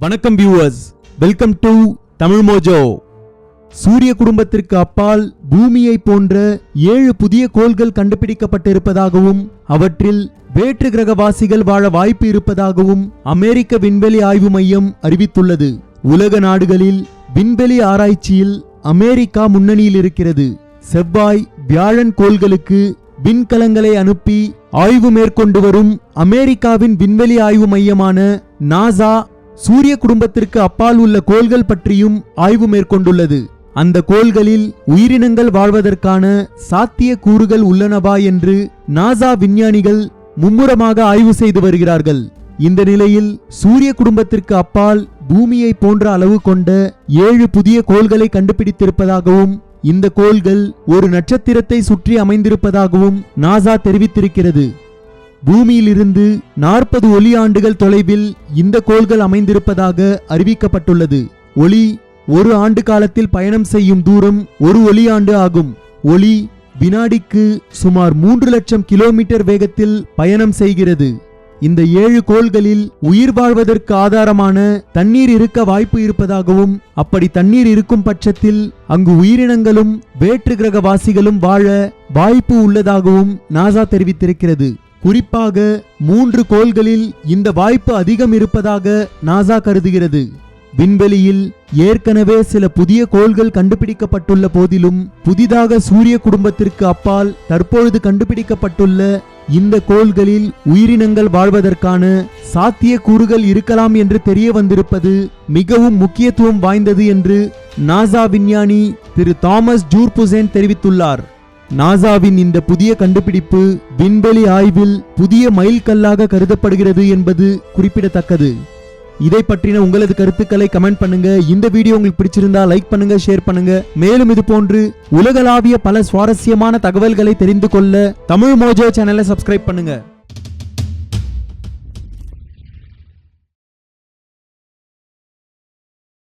வணக்கம் viewers, welcome to Tamil Mojo. சூரிய குடும்பத்திற்கு அப்பால் பூமியை போன்ற 7 புதிய கோள்கள் கண்டுபிடிக்கப்பட்டிருப்பதாகவும் அவற்றில் வேற்று கிரகவாசிகள் வாழ வாய்ப்பு இருப்பதாகவும் அமெரிக்க விண்வெளி ஆய்வு மையம் அறிவித்துள்ளது. உலக நாடுகளில் விண்வெளி ஆராய்ச்சியில் அமெரிக்கா முன்னணியில் இருக்கிறது. செவ்வாய், வியாழன் கோள்களுக்கு விண்கலங்களை அனுப்பி ஆய்வு மேற்கொண்டு வரும் அமெரிக்காவின் விண்வெளி ஆய்வு மையமான நாசா சூரிய குடும்பத்திற்கு அப்பால் உள்ள கோள்கள் பற்றியும் ஆய்வு மேற்கொண்டுள்ளது. அந்த கோள்களில் உயிரினங்கள் வாழ்வதற்கான சாத்திய கூறுகள் உள்ளனவா என்று நாசா விஞ்ஞானிகள் மும்முரமாக ஆய்வு செய்து வருகிறார்கள். இந்த நிலையில் சூரிய குடும்பத்திற்கு அப்பால் பூமியை போன்ற அளவு கொண்ட 7 புதிய கோள்களை கண்டுபிடித்திருப்பதாகவும் இந்த கோள்கள் ஒரு நட்சத்திரத்தை சுற்றி அமைந்திருப்பதாகவும் நாசா தெரிவித்திருக்கிறது. பூமியிலிருந்து 40 ஒளி ஆண்டுகள் தொலைவில் இந்த கோள்கள் அமைந்திருப்பதாக அறிவிக்கப்பட்டுள்ளது. ஒளி ஒரு ஆண்டு காலத்தில் பயணம் செய்யும் தூரம் 1 ஒளி ஆண்டு ஆகும். ஒளி வினாடிக்கு சுமார் 3 லட்சம் கிலோமீட்டர் வேகத்தில் பயணம் செய்கிறது. இந்த 7 கோள்களில் உயிர் வாழ்வதற்கு ஆதாரமான தண்ணீர் இருக்க வாய்ப்பு இருப்பதாகவும் அப்படி தண்ணீர் இருக்கும் பட்சத்தில் அங்கு உயிரினங்களும் வேற்று கிரகவாசிகளும் வாழ வாய்ப்பு உள்ளதாகவும் நாசா தெரிவித்திருக்கிறது. குறிப்பாக 3 கோள்களில் இந்த வாய்ப்பு அதிகம் இருப்பதாக நாசா கருதுகிறது. விண்வெளியில் ஏற்கனவே சில புதிய கோள்கள் கண்டுபிடிக்கப்பட்டுள்ள போதிலும் புதிதாக சூரிய குடும்பத்திற்கு அப்பால் தற்பொழுது கண்டுபிடிக்கப்பட்டுள்ள இந்த கோள்களில் உயிரினங்கள் வாழ்வதற்கான சாத்திய கூறுகள் இருக்கலாம் என்று தெரிய வந்திருப்பது மிகவும் முக்கியத்துவம் வாய்ந்தது என்று நாசா விஞ்ஞானி திரு தாமஸ் ஜூர்புசேன் தெரிவித்துள்ளார். நாசாவின் இந்த புதிய கண்டுபிடிப்பு விண்வெளி ஆய்வில் புதிய மைல்கல்லாக கருதப்படுகிறது என்பது குறிப்பிடத்தக்கது. இதை பற்றின உங்களது கருத்துக்களை கமெண்ட் பண்ணுங்க. இந்த வீடியோ உங்களுக்கு பிடிச்சிருந்தா லைக் பண்ணுங்க, ஷேர் பண்ணுங்க. மேலும் இது போன்று உலகளாவிய பல சுவாரஸ்யமான தகவல்களை தெரிந்து கொள்ள தமிழ் மோஜோ சேனலை சப்ஸ்கிரைப் பண்ணுங்க.